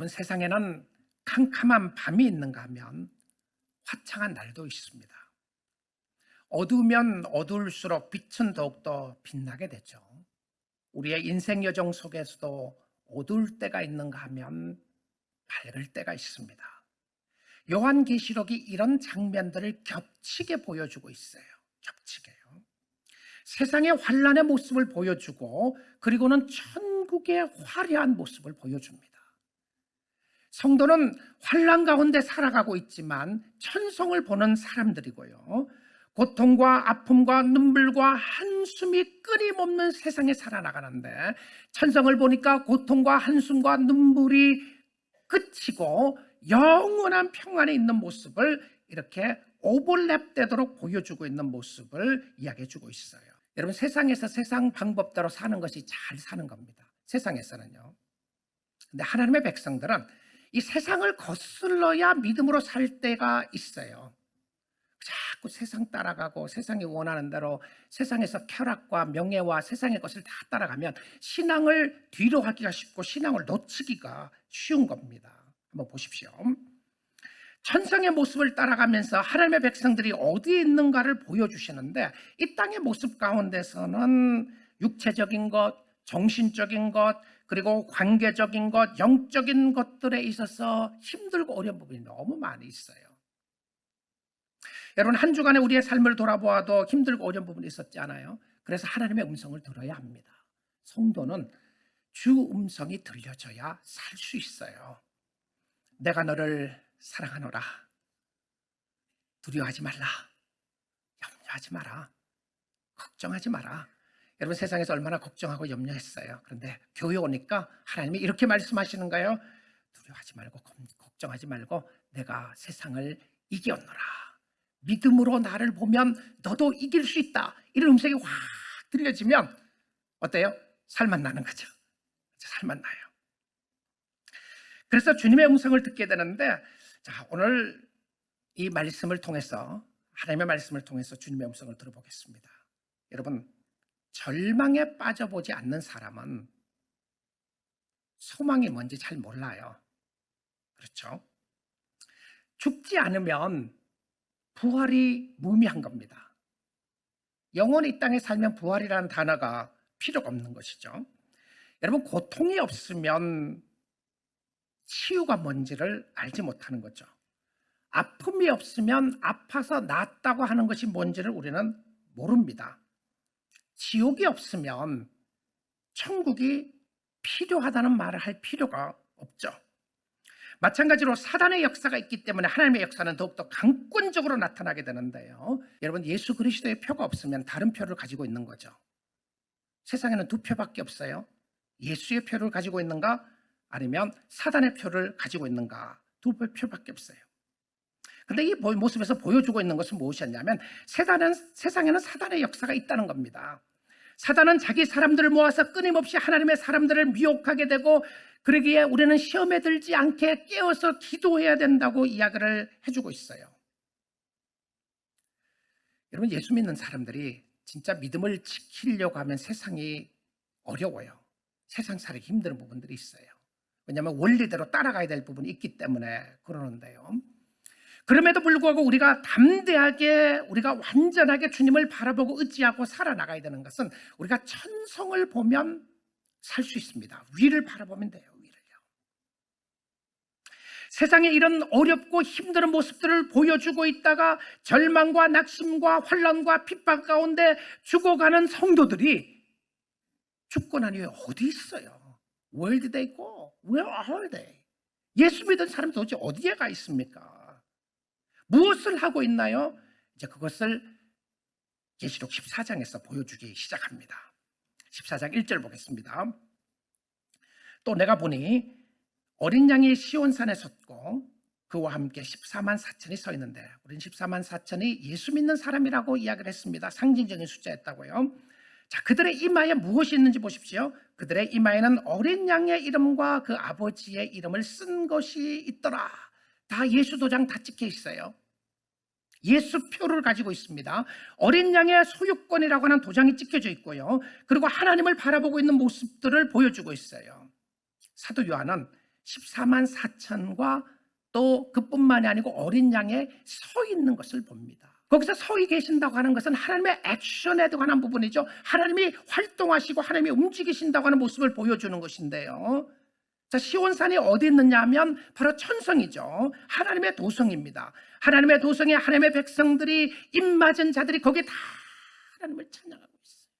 여러분, 세상에는 캄캄한 밤이 있는가 하면 화창한 날도 있습니다. 어두우면 어두울수록 빛은 더욱더 빛나게 되죠. 우리의 인생 여정 속에서도 어두울 때가 있는가 하면 밝을 때가 있습니다. 요한계시록이 이런 장면들을 겹치게 보여주고 있어요. 겹치게요. 세상의 환란의 모습을 보여주고, 그리고는 천국의 화려한 모습을 보여줍니다. 성도는 환란 가운데 살아가고 있지만 천성을 보는 사람들이고요, 고통과 아픔과 눈물과 한숨이 끊임없는 세상에 살아나가는데, 천성을 보니까 고통과 한숨과 눈물이 그치고 영원한 평안에 있는 모습을 이렇게 오버랩되도록 보여주고 있는 모습을 이야기해주고 있어요. 여러분, 세상에서 세상 방법대로 사는 것이 잘 사는 겁니다. 세상에서는요. 근데 하나님의 백성들은 이 세상을 거슬러야 믿음으로 살 때가 있어요. 자꾸 세상 따라가고 세상이 원하는 대로 세상에서 쾌락과 명예와 세상의 것을 다 따라가면 신앙을 뒤로 하기가 쉽고 신앙을 놓치기가 쉬운 겁니다. 한번 보십시오. 천상의 모습을 따라가면서 하나님의 백성들이 어디에 있는가를 보여주시는데, 이 땅의 모습 가운데서는 육체적인 것, 정신적인 것, 그리고 관계적인 것, 영적인 것들에 있어서 힘들고 어려운 부분이 너무 많이 있어요. 여러분, 한 주간에 우리의 삶을 돌아보아도 힘들고 어려운 부분이 있었지 않아요? 그래서 하나님의 음성을 들어야 합니다. 성도는 주 음성이 들려져야 살 수 있어요. 내가 너를 사랑하노라. 두려워하지 말라. 염려하지 마라. 걱정하지 마라. 여러분, 세상에서 얼마나 걱정하고 염려했어요. 그런데 교회 오니까 하나님이 이렇게 말씀하시는 거예요. 두려워하지 말고 걱정하지 말고 내가 세상을 이겼노라. 믿음으로 나를 보면 너도 이길 수 있다. 이런 음성이 확 들려지면 어때요? 살만 나는 거죠. 살만 나요. 그래서 주님의 음성을 듣게 되는데, 자, 오늘 이 말씀을 통해서, 하나님의 말씀을 통해서 주님의 음성을 들어보겠습니다. 여러분, 절망에 빠져보지 않는 사람은 소망이 뭔지 잘 몰라요. 그렇죠? 죽지 않으면 부활이 무의미한 겁니다. 영원히 이 땅에 살면 부활이라는 단어가 필요가 없는 것이죠. 여러분, 고통이 없으면 치유가 뭔지를 알지 못하는 거죠. 아픔이 없으면 아파서 낫다고 하는 것이 뭔지를 우리는 모릅니다. 지옥이 없으면 천국이 필요하다는 말을 할 필요가 없죠. 마찬가지로 사단의 역사가 있기 때문에 하나님의 역사는 더욱더 강권적으로 나타나게 되는데요. 여러분, 예수 그리스도의 표가 없으면 다른 표를 가지고 있는 거죠. 세상에는 두 표밖에 없어요. 예수의 표를 가지고 있는가, 아니면 사단의 표를 가지고 있는가. 두 표밖에 없어요. 그런데 이 모습에서 보여주고 있는 것은 무엇이었냐면, 세상에는 사단의 역사가 있다는 겁니다. 사단은 자기 사람들을 모아서 끊임없이 하나님의 사람들을 미혹하게 되고, 그러기에 우리는 시험에 들지 않게 깨어서 기도해야 된다고 이야기를 해주고 있어요. 여러분, 예수 믿는 사람들이 진짜 믿음을 지키려고 하면 세상이 어려워요. 세상 살기 힘든 부분들이 있어요. 왜냐하면 원리대로 따라가야 될 부분이 있기 때문에 그러는데요. 그럼에도 불구하고 우리가 담대하게, 우리가 완전하게 주님을 바라보고 의지하고 살아나가야 되는 것은, 우리가 천성을 보면 살 수 있습니다. 위를 바라보면 돼요. 위를요. 세상에 이런 어렵고 힘든 모습들을 보여주고 있다가 절망과 낙심과 환난과 핍박 가운데 죽어가는 성도들이 죽고 난 이후에 어디 있어요? Where did they go? Where are they? 예수 믿은 사람 도대체 어디에 가 있습니까? 무엇을 하고 있나요? 이제 그것을 계시록 14장에서 보여주기 시작합니다. 14장 1절 보겠습니다. 또 내가 보니 어린 양이 시온산에 섰고 그와 함께 14만 4천이 서 있는데, 우리는 14만 4천이 예수 믿는 사람이라고 이야기를 했습니다. 상징적인 숫자였다고요. 자, 그들의 이마에 무엇이 있는지 보십시오. 그들의 이마에는 어린 양의 이름과 그 아버지의 이름을 쓴 것이 있더라. 다 예수 도장 다 찍혀 있어요. 예수 표를 가지고 있습니다. 어린 양의 소유권이라고 하는 도장이 찍혀져 있고요. 그리고 하나님을 바라보고 있는 모습들을 보여주고 있어요. 사도 요한은 14만 4천과 또 그뿐만이 아니고 어린 양에 서 있는 것을 봅니다. 거기서 서 계신다고 하는 것은 하나님의 액션에 관한 부분이죠. 하나님이 활동하시고 하나님이 움직이신다고 하는 모습을 보여주는 것인데요. 자, 시온산이 어디 있느냐 하면 바로 천성이죠. 하나님의 도성입니다. 하나님의 도성에 하나님의 백성들이 입맞은 자들이 거기에 다 하나님을 찬양하고 있어요.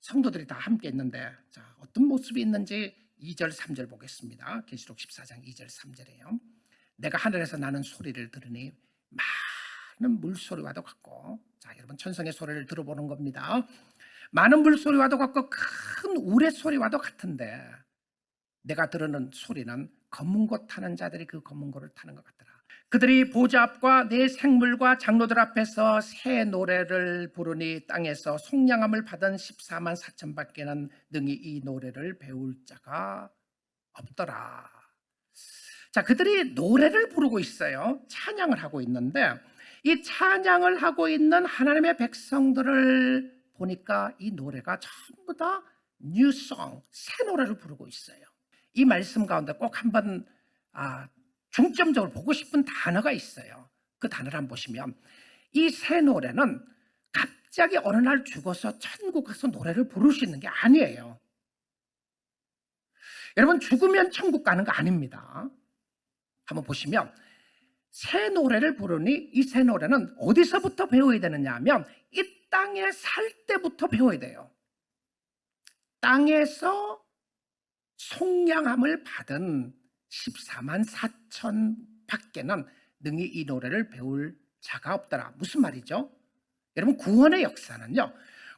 성도들이 다 함께 있는데, 자, 어떤 모습이 있는지 2절 3절 보겠습니다. 계시록 14장 2절 3절이에요. 내가 하늘에서 나는 소리를 들으니 많은 물소리와도 같고, 자, 여러분 천성의 소리를 들어보는 겁니다. 많은 물소리와도 같고 큰 우레소리와도 같은데, 내가 들으는 소리는 검은 것 타는 자들이 그 검은 것을 타는 것 같더라. 그들이 보좌 앞과 네 생물과 장로들 앞에서 새 노래를 부르니 땅에서 속량함을 받은 14만 4천 밖에는 능히 이 노래를 배울 자가 없더라. 자, 그들이 노래를 부르고 있어요. 찬양을 하고 있는데, 이 찬양을 하고 있는 하나님의 백성들을 보니까 이 노래가 전부 다 뉴송, 새 노래를 부르고 있어요. 이 말씀 가운데 꼭 한번 중점적으로 보고 싶은 단어가 있어요. 그 단어를 한번 보시면, 이 새 노래는 갑자기 어느 날 죽어서 천국 가서 노래를 부를 수 있는 게 아니에요. 여러분, 죽으면 천국 가는 거 아닙니다. 한번 보시면 새 노래를 부르니 이 새 노래는 어디서부터 배워야 되느냐 하면 이 땅에 살 때부터 배워야 돼요. 땅에서 속량함을 받은 14만 4천 밖에는 능히 이 노래를 배울 자가 없더라. 무슨 말이죠? 여러분, 구원의 역사는요,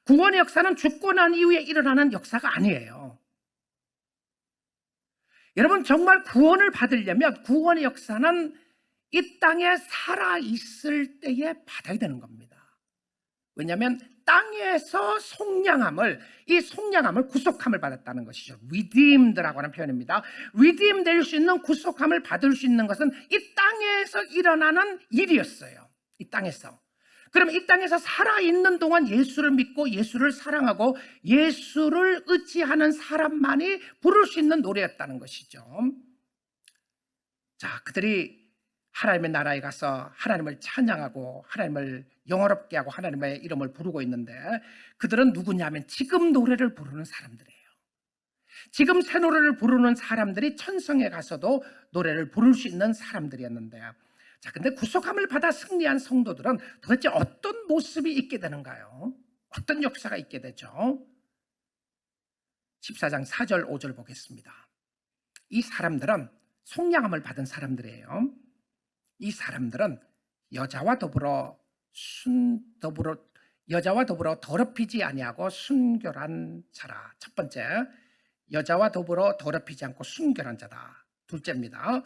구원의 역사는 죽고 난 이후에 일어나는 역사가 아니에요. 여러분, 정말 구원을 받으려면 구원의 역사는 이 땅에 살아있을 때에 받아야 되는 겁니다. 왜냐하면 땅에서 속량함을, 이 속량함을, 구속함을 받았다는 것이죠. redeemed라고 하는 표현입니다. redeem 될 수 있는, 구속함을 받을 수 있는 것은 이 땅에서 일어나는 일이었어요. 이 땅에서. 그럼 이 땅에서 살아있는 동안 예수를 믿고 예수를 사랑하고 예수를 의지하는 사람만이 부를 수 있는 노래였다는 것이죠. 자, 그들이 하나님의 나라에 가서 하나님을 찬양하고 하나님을 영화롭게 하고 하나님의 이름을 부르고 있는데, 그들은 누구냐면 지금 노래를 부르는 사람들이에요. 지금 새 노래를 부르는 사람들이 천성에 가서도 노래를 부를 수 있는 사람들이었는데, 자, 근데 구속함을 받아 승리한 성도들은 도대체 어떤 모습이 있게 되는가요? 어떤 역사가 있게 되죠? 14장 4절 5절 보겠습니다. 이 사람들은 속량함을 받은 사람들이에요. 이 사람들은 여자와 더불어 더럽히지 아니하고 순결한 자라. 첫 번째, 여자와 더불어 더럽히지 않고 순결한 자다. 둘째입니다.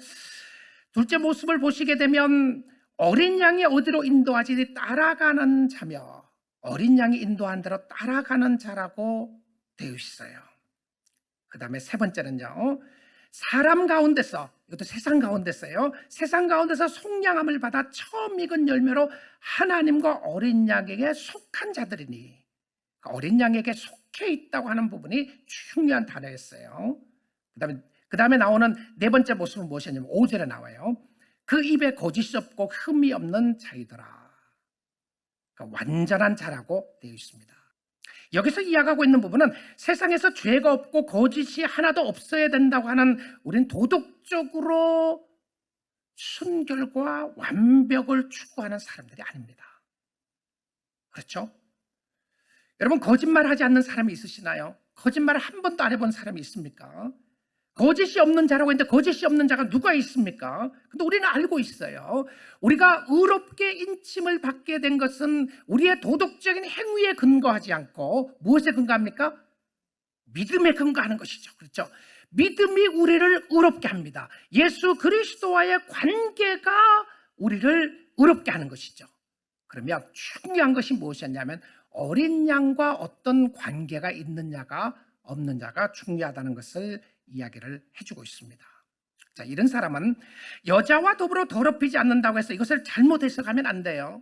둘째 모습을 보시게 되면 어린 양이 어디로 인도하지 따라가는 자며, 어린 양이 인도한 대로 따라가는 자라고 되어 있어요. 그 다음에 세 번째는요, 사람 가운데서, 이것도 세상 가운데서요, 세상 가운데서 속량함을 받아 처음 익은 열매로 하나님과 어린 양에게 속한 자들이니, 어린 양에게 속해 있다고 하는 부분이 중요한 단어였어요. 그 다음에 나오는 네 번째 모습은 무엇이냐면 5절에 나와요. 그 입에 거짓이 없고 흠이 없는 자이더라. 그러니까 완전한 자라고 되어 있습니다. 여기서 이야기하고 있는 부분은 세상에서 죄가 없고 거짓이 하나도 없어야 된다고 하는, 우린 도덕적으로 순결과 완벽을 추구하는 사람들이 아닙니다. 그렇죠? 여러분, 거짓말하지 않는 사람이 있으시나요? 거짓말을 한 번도 안 해본 사람이 있습니까? 거짓이 없는 자라고 했는데 거짓이 없는 자가 누가 있습니까? 근데 우리는 알고 있어요. 우리가 의롭게 인침을 받게 된 것은 우리의 도덕적인 행위에 근거하지 않고 무엇에 근거합니까? 믿음에 근거하는 것이죠. 그렇죠? 믿음이 우리를 의롭게 합니다. 예수 그리스도와의 관계가 우리를 의롭게 하는 것이죠. 그러면 중요한 것이 무엇이었냐면 어린 양과 어떤 관계가 있느냐가 없느냐가 중요하다는 것을 이야기를 해주고 있습니다. 자, 이런 사람은 여자와 더불어 더럽히지 않는다고 해서 이것을 잘못 해석하면 안 돼요.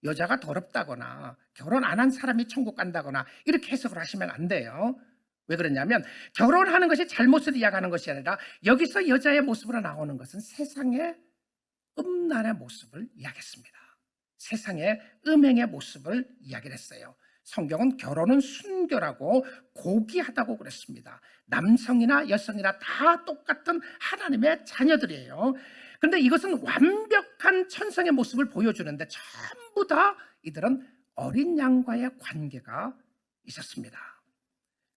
여자가 더럽다거나 결혼 안 한 사람이 천국 간다거나 이렇게 해석을 하시면 안 돼요. 왜 그러냐면 결혼하는 것이 잘못을 이야기하는 것이 아니라 여기서 여자의 모습으로 나오는 것은 세상의 음란의 모습을 이야기했습니다. 세상의 음행의 모습을 이야기를 했어요. 성경은 결혼은 순결하고 고귀하다고 그랬습니다. 남성이나 여성이나 다 똑같은 하나님의 자녀들이에요. 그런데 이것은 완벽한 천성의 모습을 보여주는데 전부 다 이들은 어린 양과의 관계가 있었습니다.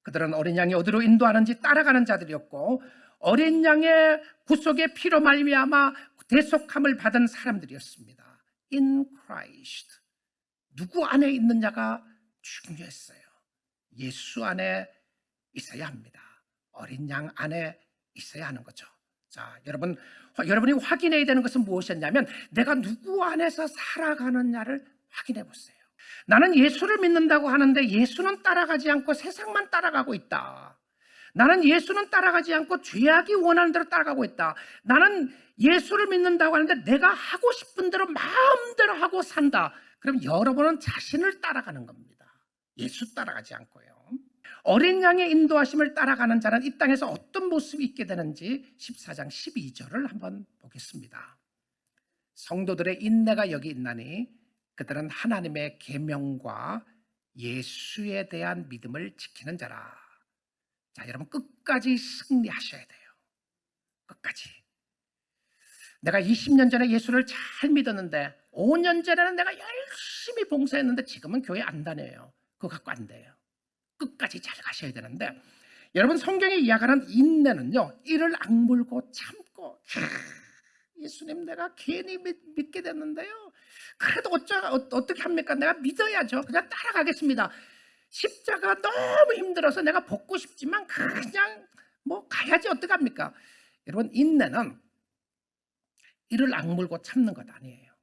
그들은 어린 양이 어디로 인도하는지 따라가는 자들이었고 어린 양의 구속의 피로 말미암아 대속함을 받은 사람들이었습니다. In Christ. 누구 안에 있느냐가 중요했어요. 예수 안에 있어야 합니다. 어린 양 안에 있어야 하는 거죠. 자, 여러분이 확인해야 되는 것은 무엇이었냐면 내가 누구 안에서 살아가느냐를 확인해 보세요. 나는 예수를 믿는다고 하는데 예수는 따라가지 않고 세상만 따라가고 있다. 나는 예수는 따라가지 않고 죄악이 원하는 대로 따라가고 있다. 나는 예수를 믿는다고 하는데 내가 하고 싶은 대로 마음대로 하고 산다. 그럼 여러분은 자신을 따라가는 겁니다. 예수 따라가지 않고요. 어린 양의 인도하심을 따라가는 자는 이 땅에서 어떤 모습이 있게 되는지 14장 12절을 한번 보겠습니다. 성도들의 인내가 여기 있나니 그들은 하나님의 계명과 예수에 대한 믿음을 지키는 자라. 자, 여러분 끝까지 승리하셔야 돼요. 끝까지. 내가 20년 전에 예수를 잘 믿었는데 5년 전에는 내가 열심히 봉사했는데 지금은 교회 안 다녀요. 그거 갖고 안 돼요. 끝까지 잘 가셔야 되는데 여러분 성경에 이야기하는 인내는요, 이를 악물고 참고 예수님 내가 괜히 믿게 됐는데요. 그래도 어떻게 합니까? 내가 믿어야죠. 그냥 따라가겠습니다. 십자가 너무 힘들어서 내가 벗고 싶지만 그냥 뭐 가야지 어떡합니까? 여러분 인내는 이를 악물고 참는 것 아니에요.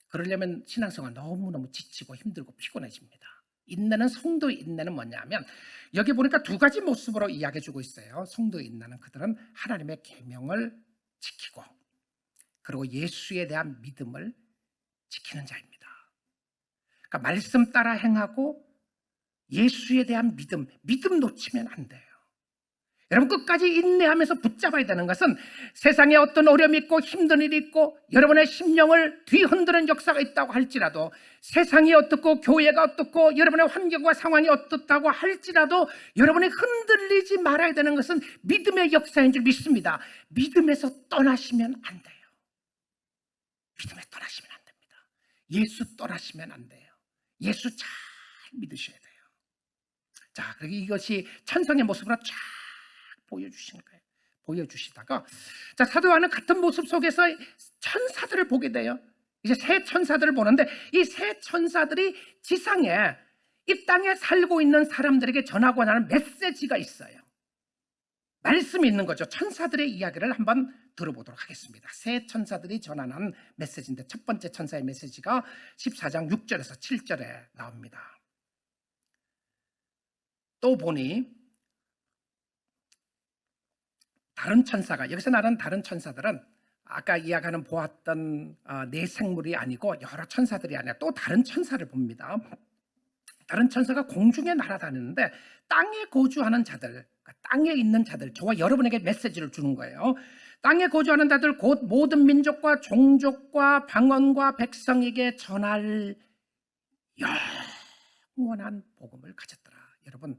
그러려면 신앙생활 너무너무 지치고 힘들고 피곤해집니다. 인내는 성도의 인내는 뭐냐면 여기 보니까 두 가지 모습으로 이야기해주고 있어요. 성도의 인내는 그들은 하나님의 계명을 지키고 그리고 예수에 대한 믿음을 지키는 자입니다. 그러니까 말씀 따라 행하고 예수에 대한 믿음 놓치면 안 돼요. 여러분 끝까지 인내하면서 붙잡아야 되는 것은 세상에 어떤 어려움이 있고 힘든 일이 있고 여러분의 심령을 뒤흔드는 역사가 있다고 할지라도 세상이 어떻고 교회가 어떻고 여러분의 환경과 상황이 어떻다고 할지라도 여러분이 흔들리지 말아야 되는 것은 믿음의 역사인 줄 믿습니다. 믿음에서 떠나시면 안 돼요. 믿음에 떠나시면 안 됩니다. 예수 떠나시면 안 돼요. 예수 잘 믿으셔야 돼요. 자, 그리고 이것이 천성의 모습으로 쫙 보여주시는 거예요. 보여주시다가 자, 사도 요한은 같은 모습 속에서 천사들을 보게 돼요. 이제 새 천사들을 보는데 이 새 천사들이 지상에 이 땅에 살고 있는 사람들에게 전하고자 하는 메시지가 있어요. 말씀이 있는 거죠. 천사들의 이야기를 한번 들어보도록 하겠습니다. 새 천사들이 전하는 메시지인데 첫 번째 천사의 메시지가 14장 6절에서 7절에 나옵니다. 또 보니 다른 천사가, 여기서 말하는 다른 천사들은 아까 이야기하는 보았던 네 생물이 아니고 여러 천사들이 아니라 또 다른 천사를 봅니다. 다른 천사가 공중에 날아다니는데 땅에 거주하는 자들, 그러니까 땅에 있는 자들, 저와 여러분에게 메시지를 주는 거예요. 땅에 거주하는 자들 곧 모든 민족과 종족과 방언과 백성에게 전할 영원한 복음을 가졌더라. 여러분,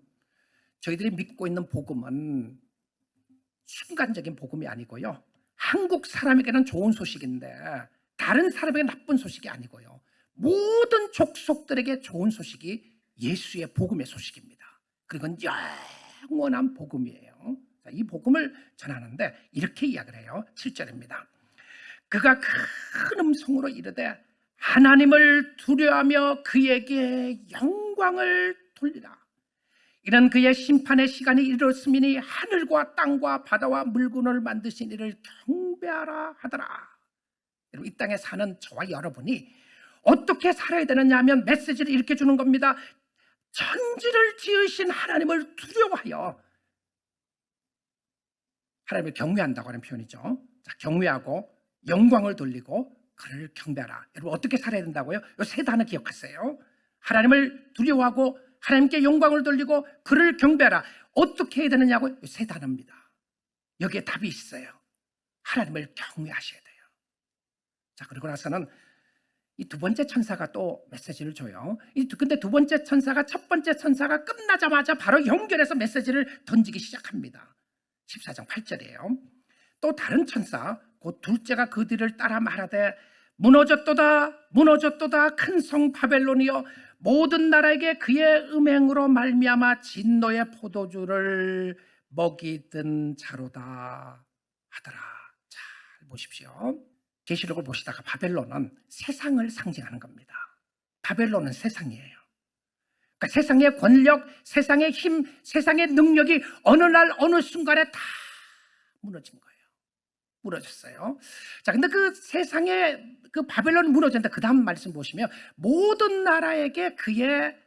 저희들이 믿고 있는 복음은 순간적인 복음이 아니고요, 한국 사람에게는 좋은 소식인데 다른 사람에게 나쁜 소식이 아니고요, 모든 족속들에게 좋은 소식이 예수의 복음의 소식입니다. 그건 영원한 복음이에요. 이 복음을 전하는데 이렇게 이야기를 해요. 7절입니다. 그가 큰 음성으로 이르되 하나님을 두려워하며 그에게 영광을 돌리라. 이는 그의 심판의 시간이 이르렀음이니 하늘과 땅과 바다와 물건을 만드신 이를 경배하라 하더라. 여러분, 이 땅에 사는 저와 여러분이 어떻게 살아야 되느냐 하면 메시지를 이렇게 주는 겁니다. 천지를 지으신 하나님을 두려워하여, 하나님을 경외한다고 하는 표현이죠. 자, 경외하고 영광을 돌리고 그를 경배하라. 여러분 어떻게 살아야 된다고요? 이 세 단어 기억하세요. 하나님을 두려워하고 하나님께 영광을 돌리고 그를 경배하라. 어떻게 해야 되느냐고? 세 단어입니다. 여기에 답이 있어요. 하나님을 경외하셔야 돼요. 자, 그리고 나서는 이 두 번째 천사가 또 메시지를 줘요. 근데 두 번째 천사가 첫 번째 천사가 끝나자마자 바로 연결해서 메시지를 던지기 시작합니다. 14장 8절이에요. 또 다른 천사 곧 둘째가 그 뒤를 따라 말하되 무너졌도다 무너졌도다 큰 성 바벨론이여 모든 나라에게 그의 음행으로 말미암아 진노의 포도주를 먹이던 자로다 하더라. 잘 보십시오. 계시록을 보시다가 바벨론은 세상을 상징하는 겁니다. 바벨론은 세상이에요. 그러니까 세상의 권력, 세상의 힘, 세상의 능력이 어느 날 어느 순간에 다 무너진 거예요. 무너졌어요. 자, 근데 그 세상에 그 바벨론이 무너졌는데 그 다음 말씀 보시면 모든 나라에게 그의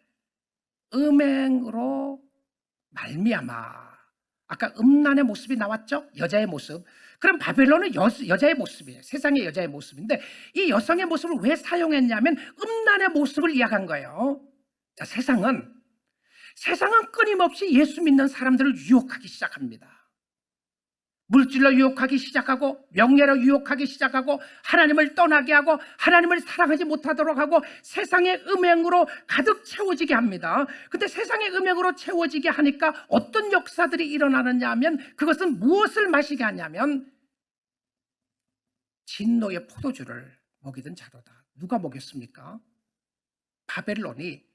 음행으로 말미암아. 아까 음란의 모습이 나왔죠? 여자의 모습. 그럼 바벨론은 여자의 모습이에요. 세상의 여자의 모습인데 이 여성의 모습을 왜 사용했냐면 음란의 모습을 이야기한 거예요. 자, 세상은 끊임없이 예수 믿는 사람들을 유혹하기 시작합니다. 물질로 유혹하기 시작하고 명예로 유혹하기 시작하고 하나님을 떠나게 하고 하나님을 사랑하지 못하도록 하고 세상의 음행으로 가득 채워지게 합니다. 근데 세상의 음행으로 채워지게 하니까 어떤 역사들이 일어나느냐 하면 그것은 무엇을 마시게 하냐면 진노의 포도주를 먹이던 자로다. 누가 먹였습니까? 바벨론이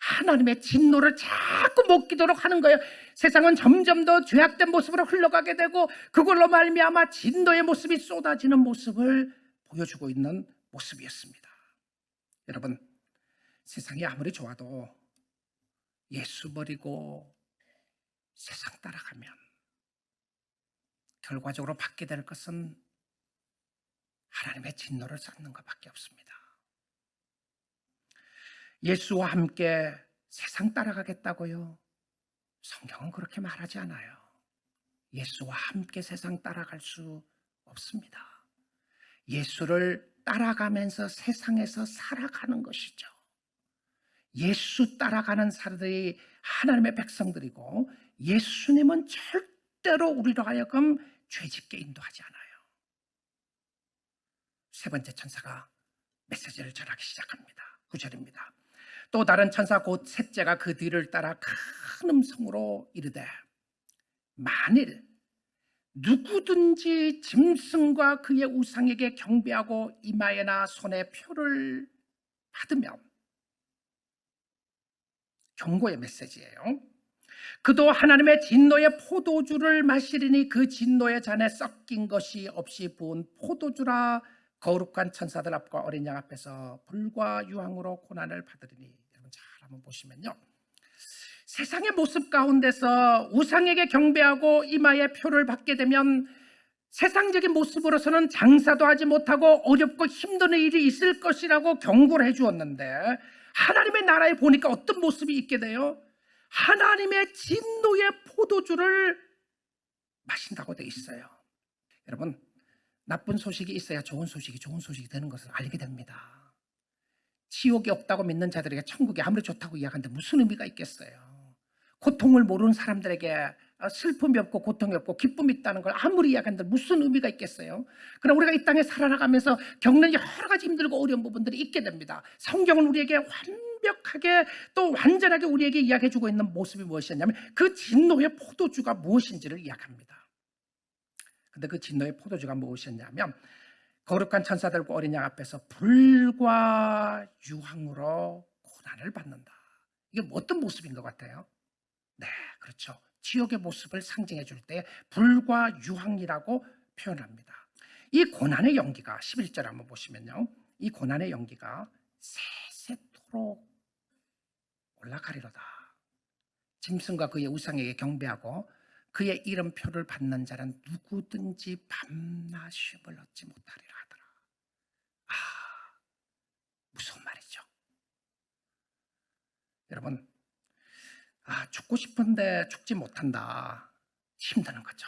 하나님의 진노를 자꾸 먹이도록 하는 거예요. 세상은 점점 더 죄악된 모습으로 흘러가게 되고 그걸로 말미암아 진노의 모습이 쏟아지는 모습을 보여주고 있는 모습이었습니다. 여러분, 세상이 아무리 좋아도 예수 버리고 세상 따라가면 결과적으로 받게 될 것은 하나님의 진노를 쌓는 것밖에 없습니다. 예수와 함께 세상 따라가겠다고요? 성경은 그렇게 말하지 않아요. 예수와 함께 세상 따라갈 수 없습니다. 예수를 따라가면서 세상에서 살아가는 것이죠. 예수 따라가는 사람들이 하나님의 백성들이고 예수님은 절대로 우리로 하여금 죄짓게 인도하지 않아요. 세 번째 천사가 메시지를 전하기 시작합니다. 9절입니다. 또 다른 천사 곧 셋째가 그 뒤를 따라 큰 음성으로 이르되 만일 누구든지 짐승과 그의 우상에게 경배하고 이마에나 손에 표를 받으면, 경고의 메시지예요. 그도 하나님의 진노의 포도주를 마시리니 그 진노의 잔에 섞인 것이 없이 부은 포도주라. 거룩한 천사들 앞과 어린 양 앞에서 불과 유황으로 고난을 받으리니. 여러분 잘 한번 보시면요, 세상의 모습 가운데서 우상에게 경배하고 이마에 표를 받게 되면 세상적인 모습으로서는 장사도 하지 못하고 어렵고 힘든 일이 있을 것이라고 경고를 해주었는데, 하나님의 나라에 보니까 어떤 모습이 있게 돼요? 하나님의 진노의 포도주를 마신다고 돼 있어요. 여러분, 나쁜 소식이 있어야 좋은 소식이 되는 것을 알게 됩니다. 지옥이 없다고 믿는 자들에게 천국이 아무리 좋다고 이야기하는데 무슨 의미가 있겠어요? 고통을 모르는 사람들에게 슬픔이 없고 고통이 없고 기쁨이 있다는 걸 아무리 이야기하는데 무슨 의미가 있겠어요? 그러나 우리가 이 땅에 살아가면서 겪는 여러 가지 힘들고 어려운 부분들이 있게 됩니다. 성경은 우리에게 완벽하게 또 완전하게 우리에게 이야기해주고 있는 모습이 무엇이었냐면 그 진노의 포도주가 무엇인지를 이야기합니다. 근데 그 진노의 포도주가 무엇이었냐면 거룩한 천사들과 어린 양 앞에서 불과 유황으로 고난을 받는다. 이게 어떤 모습인 것 같아요? 네, 그렇죠. 지옥의 모습을 상징해 줄 때 불과 유황이라고 표현합니다. 이 고난의 연기가 11절 한번 보시면요, 이 고난의 연기가 세세토록 올라가리로다. 짐승과 그의 우상에게 경배하고 그의 이름표를 받는 자는 누구든지 밤낮 쉼을 얻지 못하리라 하더라. 아, 무서운 말이죠. 여러분, 죽고 싶은데 죽지 못한다. 힘드는 거죠.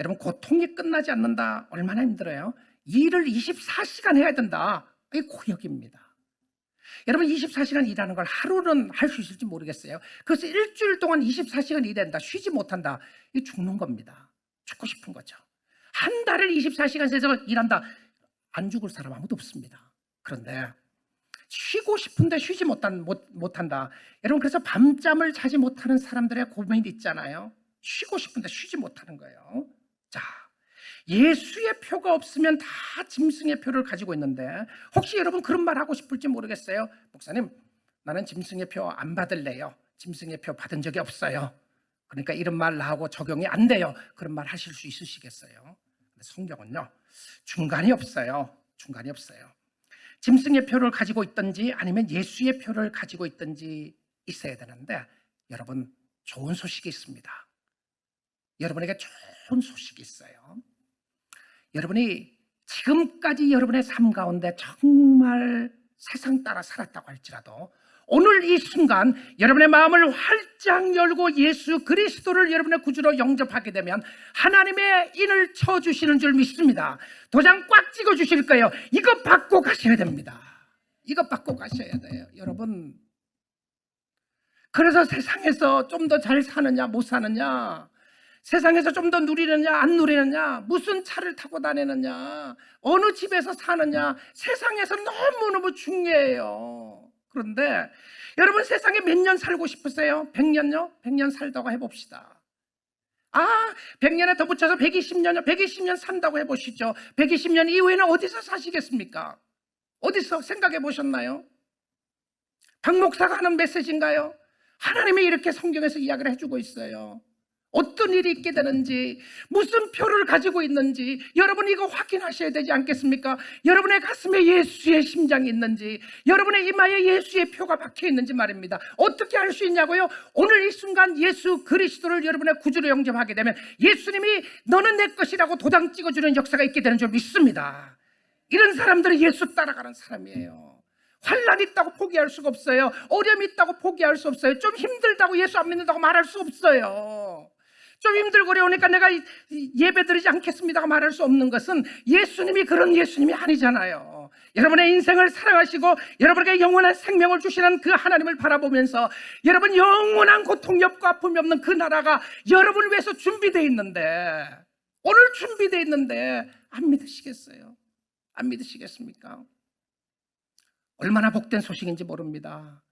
여러분, 고통이 끝나지 않는다. 얼마나 힘들어요? 일을 24시간 해야 된다. 이게 고역입니다. 여러분 24시간 일하는 걸 하루는 할 수 있을지 모르겠어요. 그래서 일주일 동안 24시간 일한다, 쉬지 못한다, 이거 죽는 겁니다. 죽고 싶은 거죠. 한 달을 24시간 새서 일한다, 안 죽을 사람 아무도 없습니다. 그런데 쉬고 싶은데 쉬지 못한다. 여러분, 그래서 밤잠을 자지 못하는 사람들의 고민이 있잖아요. 쉬고 싶은데 쉬지 못하는 거예요. 자, 예수의 표가 없으면 다 짐승의 표를 가지고 있는데, 혹시 여러분 그런 말 하고 싶을지 모르겠어요. 목사님, 나는 짐승의 표 안 받을래요. 짐승의 표 받은 적이 없어요. 그러니까 이런 말 나하고 적용이 안 돼요. 그런 말 하실 수 있으시겠어요? 근데 성경은요, 중간이 없어요. 중간이 없어요. 짐승의 표를 가지고 있든지 아니면 예수의 표를 가지고 있든지 있어야 되는데, 여러분 좋은 소식이 있습니다. 여러분에게 좋은 소식이 있어요. 여러분이 지금까지 여러분의 삶 가운데 정말 세상 따라 살았다고 할지라도 오늘 이 순간 여러분의 마음을 활짝 열고 예수 그리스도를 여러분의 구주로 영접하게 되면 하나님의 인을 쳐주시는 줄 믿습니다. 도장 꽉 찍어주실 거예요. 이거 받고 가셔야 됩니다. 이거 받고 가셔야 돼요. 여러분, 그래서 세상에서 좀 더 잘 사느냐 못 사느냐, 세상에서 좀 더 누리느냐 안 누리느냐, 무슨 차를 타고 다니느냐, 어느 집에서 사느냐, 세상에서 너무너무 중요해요. 그런데 여러분, 세상에 몇 년 살고 싶으세요? 100년요? 100년 살다고 해봅시다. 100년에 더 붙여서 120년요? 120년 산다고 해보시죠. 120년 이후에는 어디서 사시겠습니까? 어디서 생각해 보셨나요? 박 목사가 하는 메시지인가요? 하나님이 이렇게 성경에서 이야기를 해주고 있어요. 어떤 일이 있게 되는지, 무슨 표를 가지고 있는지 여러분 이거 확인하셔야 되지 않겠습니까? 여러분의 가슴에 예수의 심장이 있는지, 여러분의 이마에 예수의 표가 박혀 있는지 말입니다. 어떻게 알 수 있냐고요? 오늘 이 순간 예수 그리스도를 여러분의 구주로 영접하게 되면 예수님이 너는 내 것이라고 도장 찍어주는 역사가 있게 되는 줄 믿습니다. 이런 사람들은 예수 따라가는 사람이에요. 환난이 있다고 포기할 수가 없어요. 어려움이 있다고 포기할 수 없어요. 좀 힘들다고 예수 안 믿는다고 말할 수 없어요. 좀 힘들고 어려우니까 내가 예배 드리지 않겠습니다고 말할 수 없는 것은 예수님이 그런 예수님이 아니잖아요. 여러분의 인생을 사랑하시고 여러분에게 영원한 생명을 주시는 그 하나님을 바라보면서 여러분 영원한 고통, 엽고 아픔이 없는 그 나라가 여러분을 위해서 준비되어 있는데, 오늘 준비되어 있는데 안 믿으시겠어요? 안 믿으시겠습니까? 얼마나 복된 소식인지 모릅니다.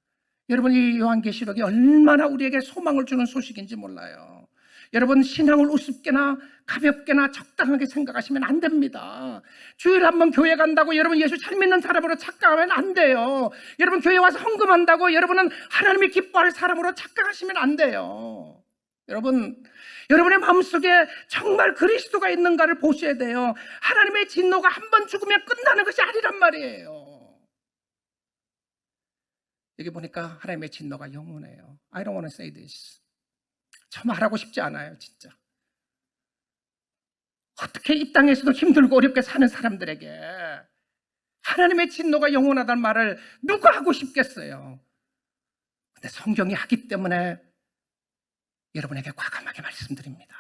여러분, 이 요한계시록이 얼마나 우리에게 소망을 주는 소식인지 몰라요. 여러분, 신앙을 우습게나 가볍게나 적당하게 생각하시면 안 됩니다. 주일 한번 교회 간다고 여러분 예수 잘 믿는 사람으로 착각하면 안 돼요. 여러분, 교회 와서 헌금한다고 여러분은 하나님이 기뻐할 사람으로 착각하시면 안 돼요. 여러분, 여러분의 마음속에 정말 그리스도가 있는가를 보셔야 돼요. 하나님의 진노가 한 번 죽으면 끝나는 것이 아니란 말이에요. 여기 보니까 하나님의 진노가 영원해요. I don't want to say this. 저 말하고 싶지 않아요, 진짜. 어떻게 이 땅에서도 힘들고 어렵게 사는 사람들에게 하나님의 진노가 영원하다는 말을 누가 하고 싶겠어요? 근데 성경이 하기 때문에 여러분에게 과감하게 말씀드립니다.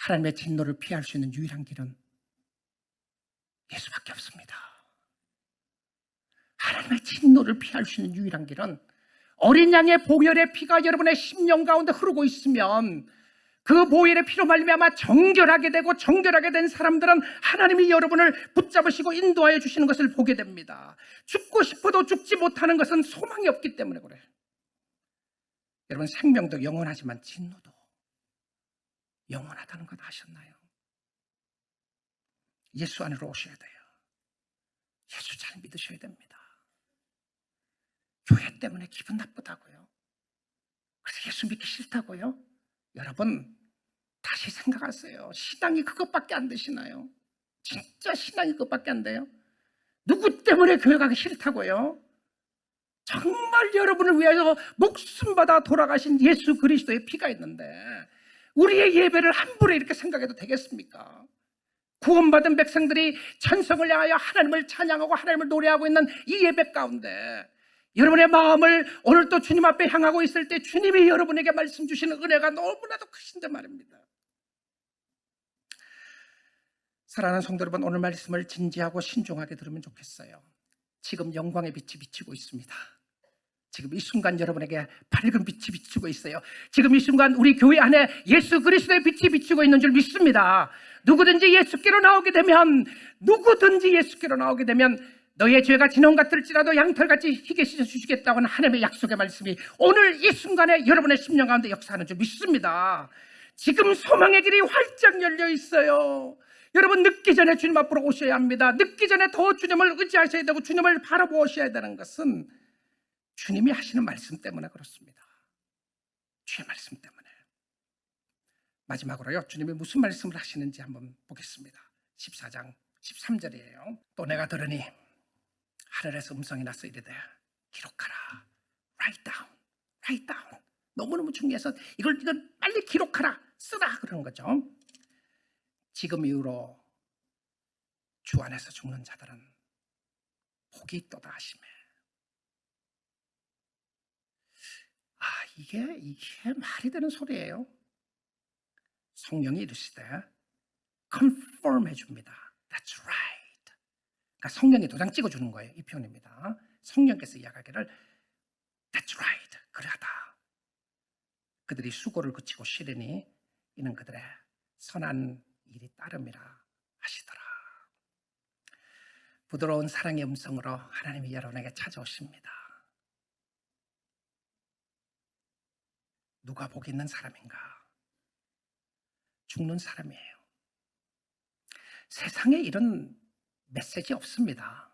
하나님의 진노를 피할 수 있는 유일한 길은 예수밖에 없습니다. 하나님의 진노를 피할 수 있는 유일한 길은 어린 양의 보혈의 피가 여러분의 심령 가운데 흐르고 있으면 그 보혈의 피로 말미암아 정결하게 되고, 정결하게 된 사람들은 하나님이 여러분을 붙잡으시고 인도하여 주시는 것을 보게 됩니다. 죽고 싶어도 죽지 못하는 것은 소망이 없기 때문에 그래요. 여러분, 생명도 영원하지만 진노도 영원하다는 것 아셨나요? 예수 안으로 오셔야 돼요. 예수 잘 믿으셔야 됩니다. 교회 때문에 기분 나쁘다고요? 그래서 예수 믿기 싫다고요? 여러분, 다시 생각하세요. 신앙이 그것밖에 안 되시나요? 진짜 신앙이 그것밖에 안 돼요? 누구 때문에 교회 가기 싫다고요? 정말 여러분을 위해서 목숨 받아 돌아가신 예수 그리스도의 피가 있는데 우리의 예배를 함부로 이렇게 생각해도 되겠습니까? 구원받은 백성들이 천성을 향하여 하나님을 찬양하고 하나님을 노래하고 있는 이 예배 가운데 여러분의 마음을 오늘 또 주님 앞에 향하고 있을 때 주님이 여러분에게 말씀 주시는 은혜가 너무나도 크신데 말입니다. 사랑하는 성도 여러분, 오늘 말씀을 진지하고 신중하게 들으면 좋겠어요. 지금 영광의 빛이 비치고 있습니다. 지금 이 순간 여러분에게 밝은 빛이 비치고 있어요. 지금 이 순간 우리 교회 안에 예수 그리스도의 빛이 비치고 있는 줄 믿습니다. 누구든지 예수께로 나오게 되면 너의 죄가 진홍 같을지라도 양털같이 희게 씻어주시겠다고 하는 하나님의 약속의 말씀이 오늘 이 순간에 여러분의 심령 가운데 역사하는 줄 믿습니다. 지금 소망의 길이 활짝 열려 있어요. 여러분, 늦기 전에 주님 앞으로 오셔야 합니다. 늦기 전에 더 주님을 의지하셔야 되고 주님을 바라보셔야 되는 것은 주님이 하시는 말씀 때문에 그렇습니다. 주의 말씀 때문에. 마지막으로요, 주님이 무슨 말씀을 하시는지 한번 보겠습니다. 14장 13절이에요. 또 내가 들으니 하늘에서 음성이 나서 이르되 기록하라. Write down. 너무너무 중요해서 이걸 빨리 기록하라. 쓰라 그러는 거죠. 지금 이후로 주 안에서 죽는 자들은 복이 있도다 하시매. 이게 말이 되는 소리예요. 성령이 이르시되 confirm 해줍니다. That's right. 그러니까 성령이 도장 찍어주는 거예요. 이 표현입니다. 성령께서 이야기하기를 That's right. 그러하다. 그들이 수고를 그치고 쉬려니 이는 그들의 선한 일이 따름이라 하시더라. 부드러운 사랑의 음성으로 하나님이 여러분에게 찾아오십니다. 누가 복 있는 사람인가? 죽는 사람이에요. 세상에 이런 메시지 없습니다.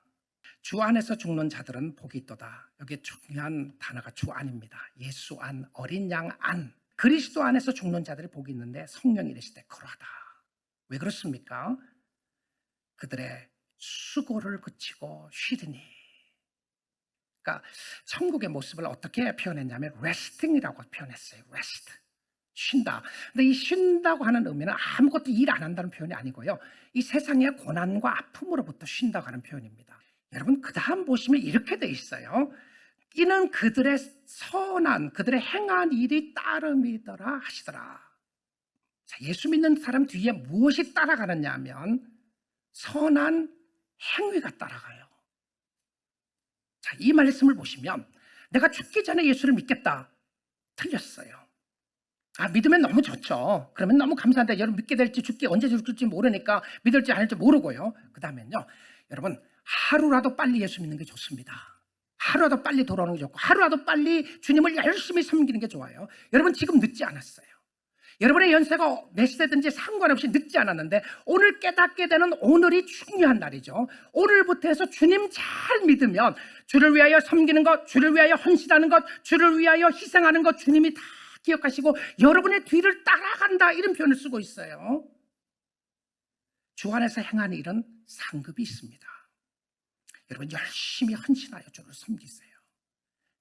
주 안에서 죽는 자들은 복이 있도다. 여기에 중요한 단어가 주 안입니다. 예수 안, 어린 양 안. 그리스도 안에서 죽는 자들이 복이 있는데 성령이 이르시되 그러하다. 왜 그렇습니까? 그들의 수고를 그치고 쉬리니. 그러니까 천국의 모습을 어떻게 표현했냐면 resting이라고 표현했어요. rest. 쉰다. 근데 이 쉰다고 하는 의미는 아무것도 일 안 한다는 표현이 아니고요. 이 세상의 고난과 아픔으로부터 쉰다고 하는 표현입니다. 여러분, 그 다음 보시면 이렇게 돼 있어요. 이는 그들의 선한, 그들의 행한 일이 따름이더라 하시더라. 자, 예수 믿는 사람 뒤에 무엇이 따라가느냐 하면 선한 행위가 따라가요. 자, 이 말씀을 보시면 내가 죽기 전에 예수를 믿겠다. 틀렸어요. 믿으면 너무 좋죠. 그러면 너무 감사한데 여러분 믿게 될지 죽기 언제 죽을지 모르니까 믿을지 안 할지 모르고요. 그 다음엔요, 여러분 하루라도 빨리 예수 믿는 게 좋습니다. 하루라도 빨리 돌아오는 게 좋고 하루라도 빨리 주님을 열심히 섬기는 게 좋아요. 여러분 지금 늦지 않았어요. 여러분의 연세가 몇 세든지 상관없이 늦지 않았는데 오늘 깨닫게 되는 오늘이 중요한 날이죠. 오늘부터 해서 주님 잘 믿으면 주를 위하여 섬기는 것, 주를 위하여 헌신하는 것, 주를 위하여 희생하는 것 주님이 다 기억하시고 여러분의 뒤를 따라간다, 이런 표현을 쓰고 있어요. 주 안에서 행하는 일은 상급이 있습니다. 여러분 열심히 헌신하여 주를 섬기세요.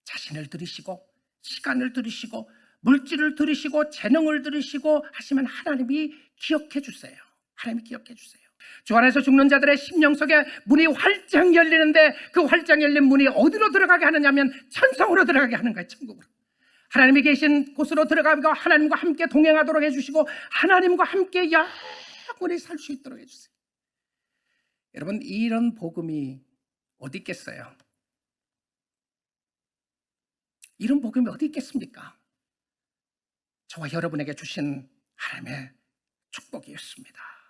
자신을 들이시고 시간을 들이시고 물질을 들이시고 재능을 들이시고 하시면 하나님이 기억해 주세요. 하나님이 기억해 주세요. 주 안에서 죽는 자들의 심령 속에 문이 활짝 열리는데 그 활짝 열린 문이 어디로 들어가게 하느냐면 천성으로 들어가게 하는 거예요. 천국으로. 하나님이 계신 곳으로 들어가고 하나님과 함께 동행하도록 해주시고 하나님과 함께 영원히 살 수 있도록 해주세요. 여러분, 이런 복음이 어디 있겠어요? 이런 복음이 어디 있겠습니까? 저와 여러분에게 주신 하나님의 축복이었습니다.